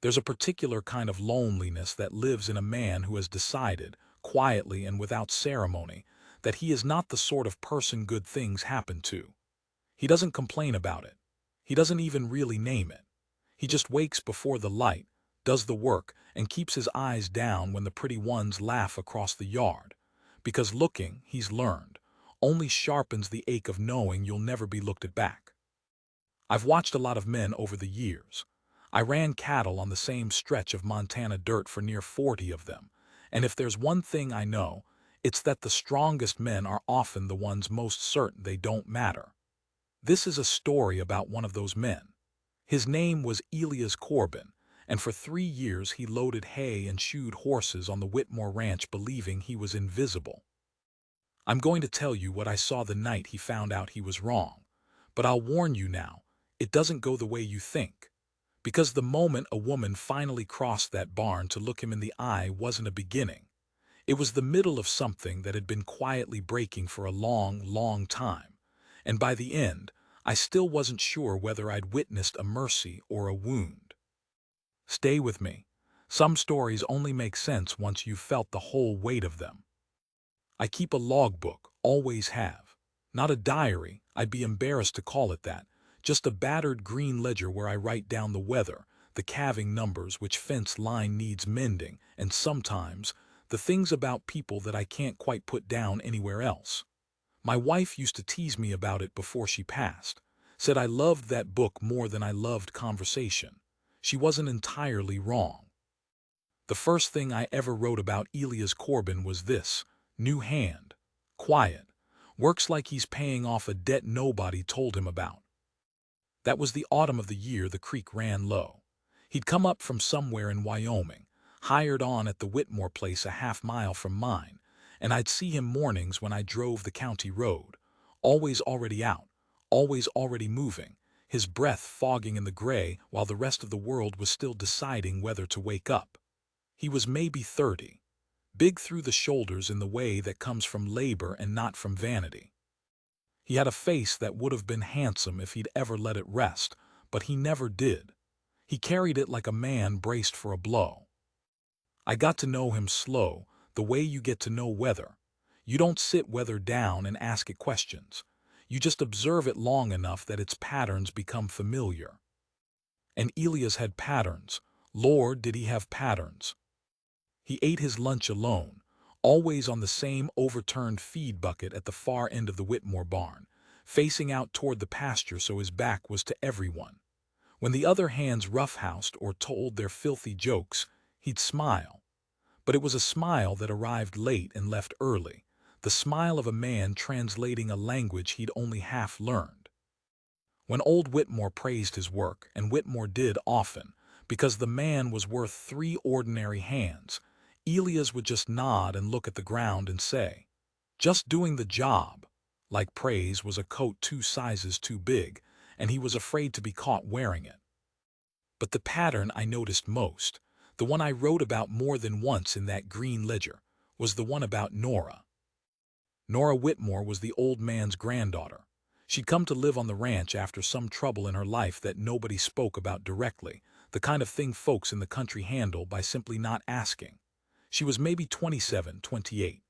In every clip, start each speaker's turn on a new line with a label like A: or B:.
A: There's a particular kind of loneliness that lives in a man who has decided, quietly and without ceremony, that he is not the sort of person good things happen to. He doesn't complain about it. He doesn't even really name it. He just wakes before the light, does the work, and keeps his eyes down when the pretty ones laugh across the yard. Because looking, he's learned, only sharpens the ache of knowing you'll never be looked at back. I've watched a lot of men over the years. I ran cattle on the same stretch of Montana dirt for near 40 of them, and if there's one thing I know, it's that the strongest men are often the ones most certain they don't matter. This is a story about one of those men. His name was Elias Corbin, and for 3 years he loaded hay and shoed horses on the Whitmore Ranch believing he was invisible. I'm going to tell you what I saw the night he found out he was wrong, but I'll warn you now, it doesn't go the way you think. Because the moment a woman finally crossed that barn to look him in the eye wasn't a beginning. It was the middle of something that had been quietly breaking for a long, long time, and by the end, I still wasn't sure whether I'd witnessed a mercy or a wound. Stay with me. Some stories only make sense once you've felt the whole weight of them. I keep a logbook, always have. Not a diary, I'd be embarrassed to call it that, just a battered green ledger where I write down the weather, the calving numbers, which fence line needs mending, and sometimes, the things about people that I can't quite put down anywhere else. My wife used to tease me about it before she passed, said I loved that book more than I loved conversation. She wasn't entirely wrong. The first thing I ever wrote about Elias Corbin was this: new hand, quiet, works like he's paying off a debt nobody told him about. That was the autumn of the year the creek ran low. He'd come up from somewhere in Wyoming, hired on at the Whitmore place a half-mile from mine, and I'd see him mornings when I drove the county road, always already out, always already moving, his breath fogging in the gray while the rest of the world was still deciding whether to wake up. He was maybe 30, big through the shoulders in the way that comes from labor and not from vanity. He had a face that would have been handsome if he'd ever let it rest, but he never did. He carried it like a man braced for a blow. I got to know him slow, the way you get to know weather. You don't sit weather down and ask it questions. You just observe it long enough that its patterns become familiar. And Elias had patterns. Lord, did he have patterns. He ate his lunch alone, always on the same overturned feed bucket at the far end of the Whitmore barn, facing out toward the pasture so his back was to everyone. When the other hands roughhoused or told their filthy jokes, he'd smile. But it was a smile that arrived late and left early, the smile of a man translating a language he'd only half learned. When old Whitmore praised his work, and Whitmore did often, because the man was worth 3 ordinary hands, Elias would just nod and look at the ground and say, "Just doing the job," like praise was a coat 2 sizes too big, and he was afraid to be caught wearing it. But the pattern I noticed most, the one I wrote about more than once in that green ledger, was the one about Nora. Nora Whitmore was the old man's granddaughter. She'd come to live on the ranch after some trouble in her life that nobody spoke about directly, the kind of thing folks in the country handle by simply not asking. She was maybe 27, 28.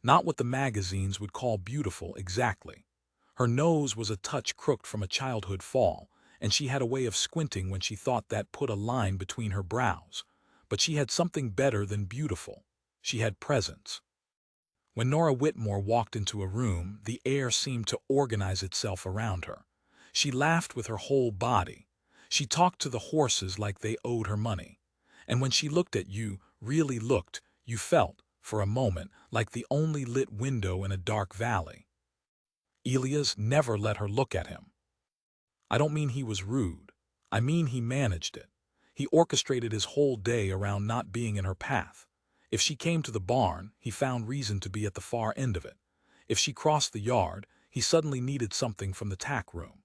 A: Not what the magazines would call beautiful exactly. Her nose was a touch crooked from a childhood fall, and she had a way of squinting when she thought that put a line between her brows. But she had something better than beautiful. She had presence. When Nora Whitmore walked into a room, the air seemed to organize itself around her. She laughed with her whole body. She talked to the horses like they owed her money. And when she looked at you, really looked, you felt, for a moment, like the only lit window in a dark valley. Elias never let her look at him. I don't mean he was rude. I mean he managed it. He orchestrated his whole day around not being in her path. If she came to the barn, he found reason to be at the far end of it. If she crossed the yard, he suddenly needed something from the tack room.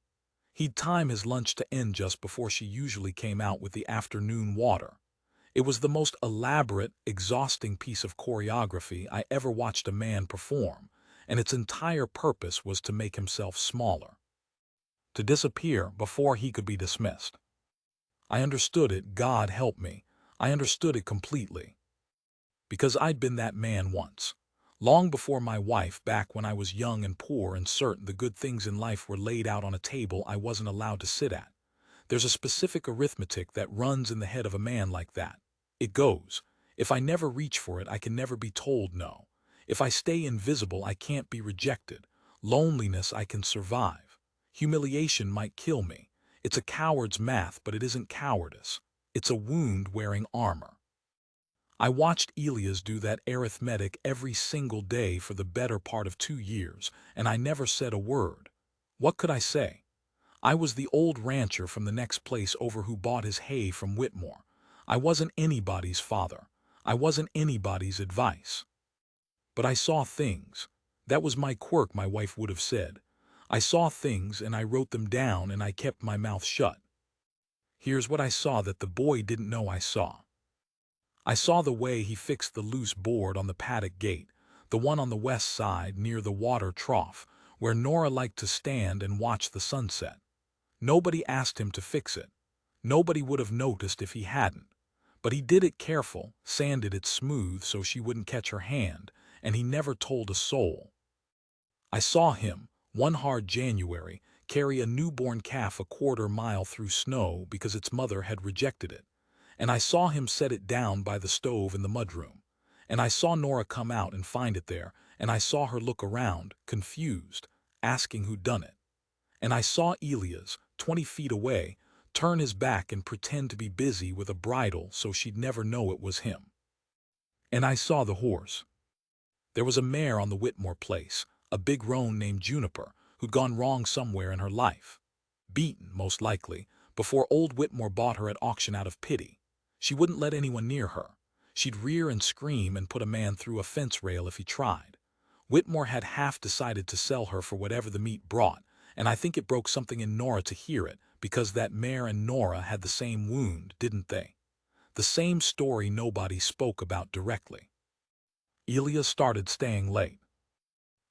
A: He'd time his lunch to end just before she usually came out with the afternoon water. It was the most elaborate, exhausting piece of choreography I ever watched a man perform, and its entire purpose was to make himself smaller. To disappear before he could be dismissed. I understood it, God help me. I understood it completely. Because I'd been that man once. Long before my wife, back when I was young and poor and certain the good things in life were laid out on a table I wasn't allowed to sit at. There's a specific arithmetic that runs in the head of a man like that. It goes, if I never reach for it, I can never be told no. If I stay invisible, I can't be rejected. Loneliness, I can survive. Humiliation might kill me. It's a coward's math, but it isn't cowardice. It's a wound wearing armor. I watched Elias do that arithmetic every single day for the better part of 2 years, and I never said a word. What could I say? I was the old rancher from the next place over who bought his hay from Whitmore. I wasn't anybody's father. I wasn't anybody's advice. But I saw things. That was my quirk, my wife would have said. I saw things and I wrote them down and I kept my mouth shut. Here's what I saw that the boy didn't know I saw. I saw the way he fixed the loose board on the paddock gate, the one on the west side near the water trough, where Nora liked to stand and watch the sunset. Nobody asked him to fix it. Nobody would have noticed if he hadn't. But he did it careful, sanded it smooth so she wouldn't catch her hand, and he never told a soul. I saw him, one hard January, carry a newborn calf a quarter-mile through snow because its mother had rejected it. And I saw him set it down by the stove in the mudroom. And I saw Nora come out and find it there, and I saw her look around, confused, asking who'd done it. And I saw Elias, 20 feet away, turn his back and pretend to be busy with a bridle so she'd never know it was him. And I saw the horse. There was a mare on the Whitmore place, a big roan named Juniper, who'd gone wrong somewhere in her life. Beaten, most likely, before old Whitmore bought her at auction out of pity. She wouldn't let anyone near her. She'd rear and scream and put a man through a fence rail if he tried. Whitmore had half decided to sell her for whatever the meat brought, and I think it broke something in Nora to hear it, because that mare and Nora had the same wound, didn't they? The same story nobody spoke about directly. Elias started staying late.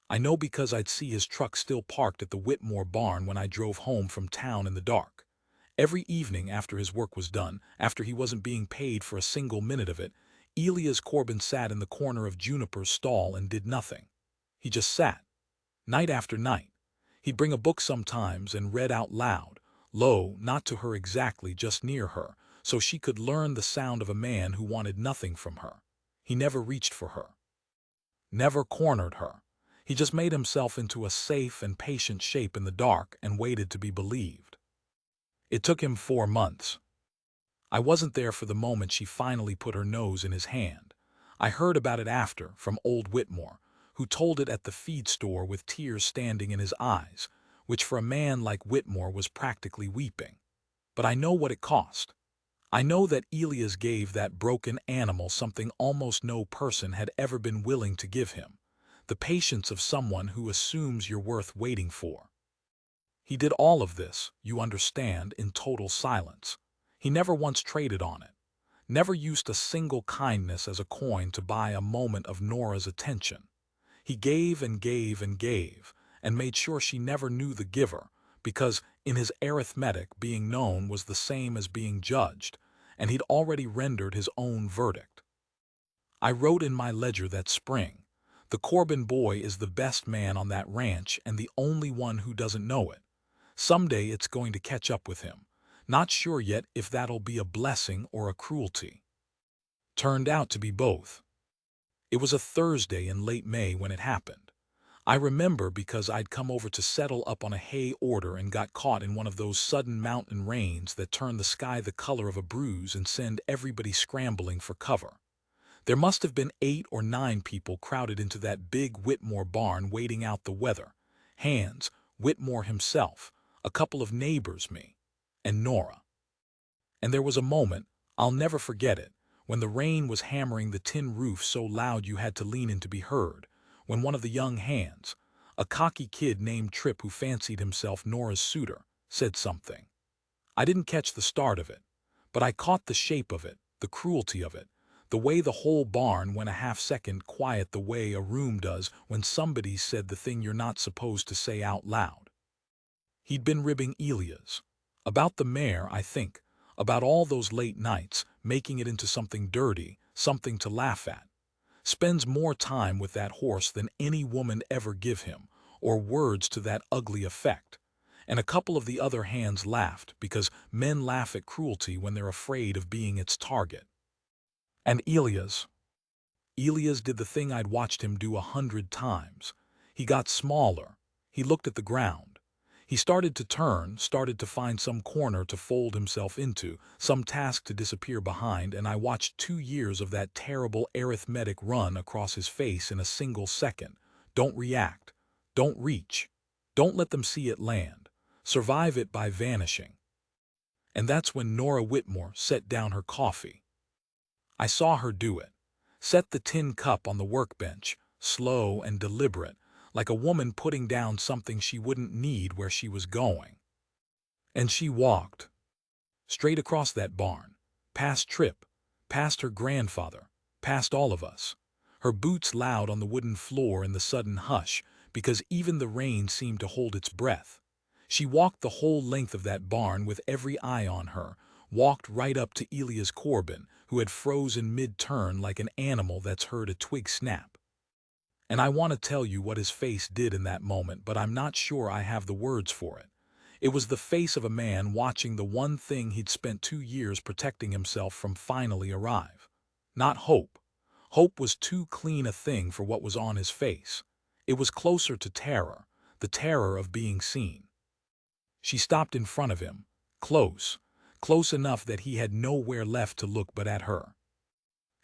A: I know because I'd see his truck still parked at the Whitmore barn when I drove home from town in the dark. Every evening after his work was done, after he wasn't being paid for a single minute of it, Elias Corbin sat in the corner of Juniper's stall and did nothing. He just sat, night after night. He'd bring a book sometimes and read out loud, low, not to her exactly, just near her, so she could learn the sound of a man who wanted nothing from her. He never reached for her. Never cornered her. He just made himself into a safe and patient shape in the dark and waited to be believed. It took him 4 months. I wasn't there for the moment she finally put her nose in his hand. I heard about it after, from old Whitmore, who told it at the feed store with tears standing in his eyes, which for a man like Whitmore was practically weeping. But I know what it cost. I know that Elias gave that broken animal something almost no person had ever been willing to give him, the patience of someone who assumes you're worth waiting for. He did all of this, you understand, in total silence. He never once traded on it. Never used a single kindness as a coin to buy a moment of Nora's attention. He gave and gave and gave, and made sure she never knew the giver, because in his arithmetic being known was the same as being judged, and he'd already rendered his own verdict. I wrote in my ledger that spring, "The Corbin boy is the best man on that ranch and the only one who doesn't know it. Someday it's going to catch up with him. Not sure yet if that'll be a blessing or a cruelty." Turned out to be both. It was a Thursday in late May when it happened. I remember because I'd come over to settle up on a hay order and got caught in one of those sudden mountain rains that turn the sky the color of a bruise and send everybody scrambling for cover. There must have been 8 or 9 people crowded into that big Whitmore barn waiting out the weather. Hans, Whitmore himself, a couple of neighbors, me, and Nora. And there was a moment, I'll never forget it, when the rain was hammering the tin roof so loud you had to lean in to be heard, when one of the young hands, a cocky kid named Tripp who fancied himself Nora's suitor, said something. I didn't catch the start of it, but I caught the shape of it, the cruelty of it, the way the whole barn went a half-second quiet, the way a room does when somebody said the thing you're not supposed to say out loud. He'd been ribbing Elias. About the mare, I think, about all those late nights, making it into something dirty, something to laugh at. Spends more time with that horse than any woman ever give him, or words to that ugly effect. And a couple of the other hands laughed, because men laugh at cruelty when they're afraid of being its target. And Elias did the thing I'd watched him do 100 times. He got smaller. He looked at the ground. He started to turn, started to find some corner to fold himself into, some task to disappear behind, and I watched 2 years of that terrible arithmetic run across his face in a single second. Don't react. Don't reach. Don't let them see it land. Survive it by vanishing. And that's when Nora Whitmore set down her coffee. I saw her do it. Set the tin cup on the workbench, slow and deliberate, like a woman putting down something she wouldn't need where she was going. And she walked. Straight across that barn. Past Tripp. Past her grandfather. Past all of us. Her boots loud on the wooden floor in the sudden hush, because even the rain seemed to hold its breath. She walked the whole length of that barn with every eye on her, walked right up to Elias Corbin, who had frozen mid-turn like an animal that's heard a twig snap. And I want to tell you what his face did in that moment, but I'm not sure I have the words for it. It was the face of a man watching the one thing he'd spent 2 years protecting himself from finally arrive. Not hope. Hope was too clean a thing for what was on his face. It was closer to terror, the terror of being seen. She stopped in front of him, close enough that he had nowhere left to look but at her.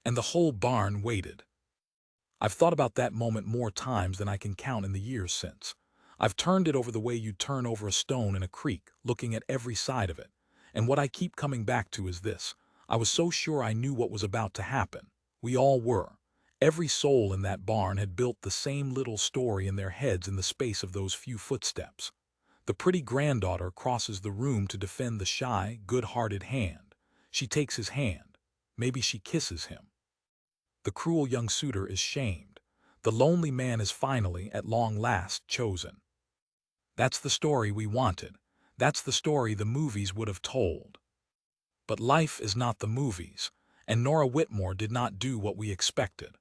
A: And the whole barn waited. I've thought about that moment more times than I can count in the years since. I've turned it over the way you'd turn over a stone in a creek, looking at every side of it. And what I keep coming back to is this. I was so sure I knew what was about to happen. We all were. Every soul in that barn had built the same little story in their heads in the space of those few footsteps. The pretty granddaughter crosses the room to defend the shy, good-hearted hand. She takes his hand. Maybe she kisses him. The cruel young suitor is shamed. The lonely man is finally, at long last, chosen. That's the story we wanted. That's the story the movies would have told. But life is not the movies, and Nora Whitmore did not do what we expected.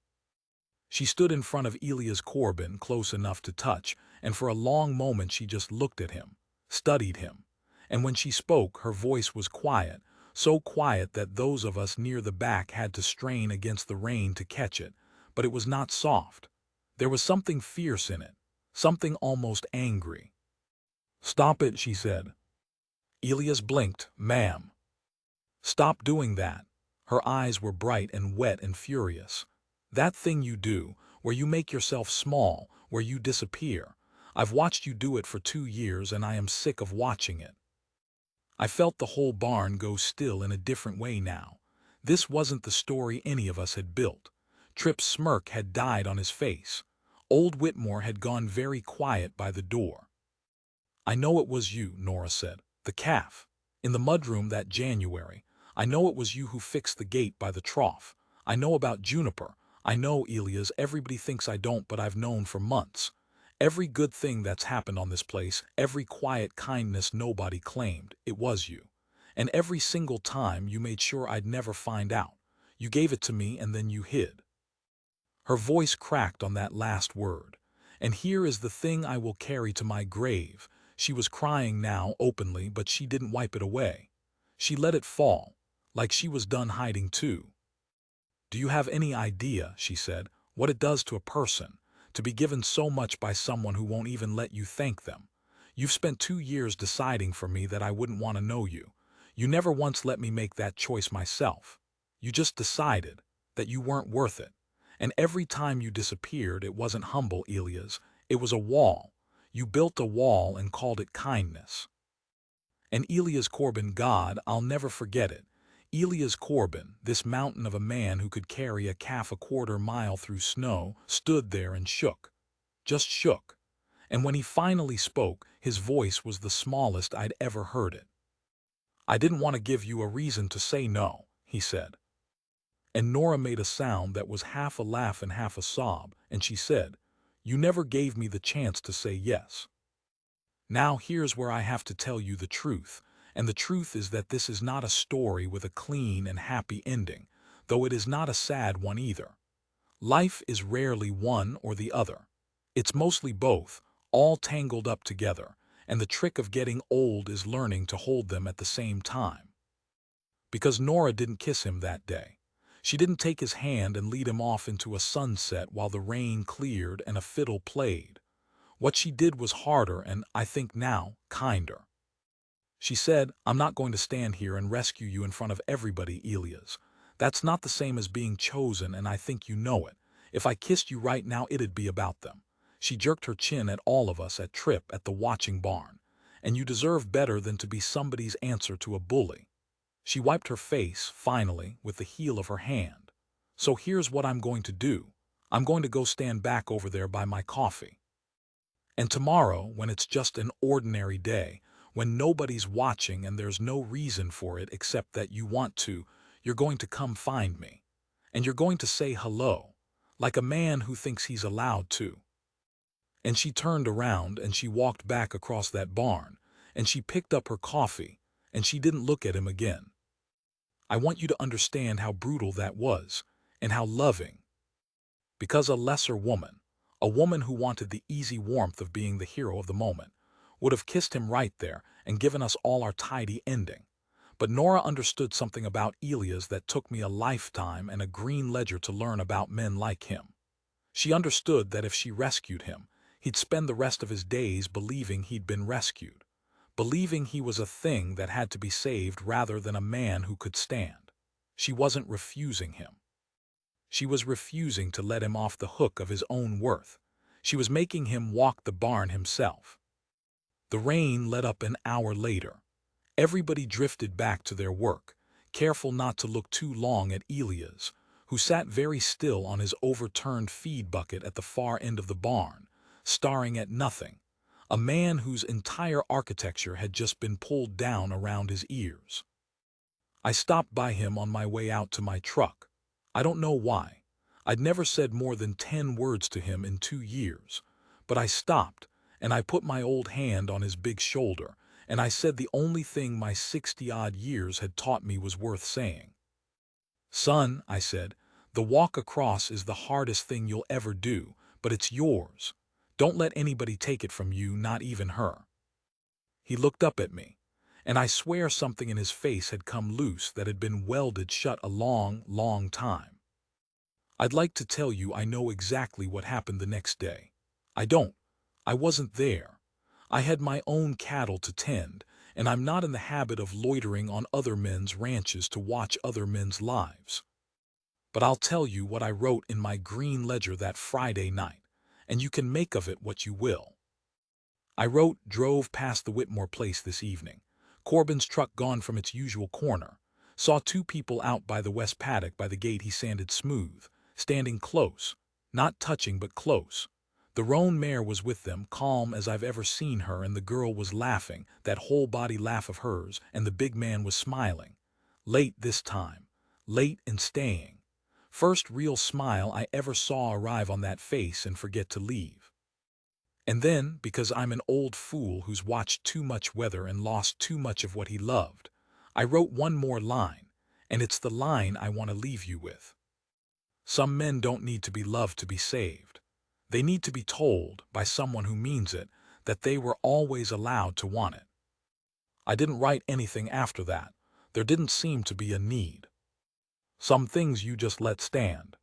A: She stood in front of Elias Corbin, close enough to touch, and for a long moment she just looked at him, studied him. And when she spoke, her voice was quiet, so quiet that those of us near the back had to strain against the rain to catch it, but it was not soft. There was something fierce in it, something almost angry. "Stop it," she said. Elias blinked. "Ma'am." "Stop doing that." Her eyes were bright and wet and furious. "That thing you do, where you make yourself small, where you disappear. I've watched you do it for 2 years, and I am sick of watching it." I felt the whole barn go still in a different way now. This wasn't the story any of us had built. Tripp's smirk had died on his face. Old Whitmore had gone very quiet by the door. "I know it was you," Nora said. "The calf. In the mudroom that January. I know it was you who fixed the gate by the trough. I know about Juniper. I know, Elias, everybody thinks I don't, but I've known for months. Every good thing that's happened on this place, every quiet kindness nobody claimed, it was you. And every single time you made sure I'd never find out. You gave it to me and then you hid." Her voice cracked on that last word. "And here is the thing I will carry to my grave." She was crying now, openly, but she didn't wipe it away. She let it fall, like she was done hiding too. "Do you have any idea," she said, "what it does to a person, to be given so much by someone who won't even let you thank them? You've spent 2 years deciding for me that I wouldn't want to know you. You never once let me make that choice myself. You just decided that you weren't worth it. And every time you disappeared, it wasn't humble, Elias. It was a wall. You built a wall and called it kindness." And Elias Corbin, God, I'll never forget it. Elias Corbin, this mountain of a man who could carry a calf a quarter-mile through snow, stood there and shook. Just shook. And when he finally spoke, his voice was the smallest I'd ever heard it. "I didn't want to give you a reason to say no," he said. And Nora made a sound that was half a laugh and half a sob, and she said, "You never gave me the chance to say yes. Now here's where I have to tell you the truth, And the truth is that this is not a story with a clean and happy ending, though it is not a sad one either. Life is rarely one or the other. It's mostly both, all tangled up together, and the trick of getting old is learning to hold them at the same time. Because Nora didn't kiss him that day. She didn't take his hand and lead him off into a sunset while the rain cleared and a fiddle played. What she did was harder and, I think now, kinder. She said, "I'm not going to stand here and rescue you in front of everybody, Elias. That's not the same as being chosen, and I think you know it. If I kissed you right now, it'd be about them." She jerked her chin at all of us at Trip at the watching barn. "And you deserve better than to be somebody's answer to a bully." She wiped her face, finally, with the heel of her hand. "So here's what I'm going to do. I'm going to go stand back over there by my coffee. And tomorrow, when it's just an ordinary day, when nobody's watching and there's no reason for it except that you want to, you're going to come find me. And you're going to say hello, like a man who thinks he's allowed to." And she turned around and she walked back across that barn, and she picked up her coffee, and she didn't look at him again. I want you to understand how brutal that was, and how loving. Because a lesser woman, a woman who wanted the easy warmth of being the hero of the moment, would have kissed him right there and given us all our tidy ending. But Nora understood something about Elias that took me a lifetime and a green ledger to learn about men like him. She understood that if she rescued him, he'd spend the rest of his days believing he'd been rescued, believing he was a thing that had to be saved rather than a man who could stand. She wasn't refusing him. She was refusing to let him off the hook of his own worth. She was making him walk the barn himself. The rain let up an hour later. Everybody drifted back to their work, careful not to look too long at Elias, who sat very still on his overturned feed bucket at the far end of the barn, staring at nothing, a man whose entire architecture had just been pulled down around his ears. I stopped by him on my way out to my truck. I don't know why. I'd never said more than 10 words to him in 2 years, but I stopped, and I put my old hand on his big shoulder, and I said the only thing my 60-odd years had taught me was worth saying. "Son," I said, "the walk across is the hardest thing you'll ever do, but it's yours. Don't let anybody take it from you, not even her." He looked up at me, and I swear something in his face had come loose that had been welded shut a long, long time. I'd like to tell you I know exactly what happened the next day. I don't. I wasn't there. I had my own cattle to tend, and I'm not in the habit of loitering on other men's ranches to watch other men's lives. But I'll tell you what I wrote in my green ledger that Friday night, and you can make of it what you will. I wrote, "Drove past the Whitmore place this evening. Corbin's truck gone from its usual corner. Saw 2 people out by the west paddock by the gate he sanded smooth, standing close, not touching but close. The roan mare was with them, calm as I've ever seen her, and the girl was laughing, that whole-body laugh of hers, and the big man was smiling. Late this time. Late and staying. First real smile I ever saw arrive on that face and forget to leave. And then, because I'm an old fool who's watched too much weather and lost too much of what he loved, I wrote one more line, and it's the line I want to leave you with. Some men don't need to be loved to be saved. They need to be told, by someone who means it, that they were always allowed to want it." I didn't write anything after that. There didn't seem to be a need. Some things you just let stand.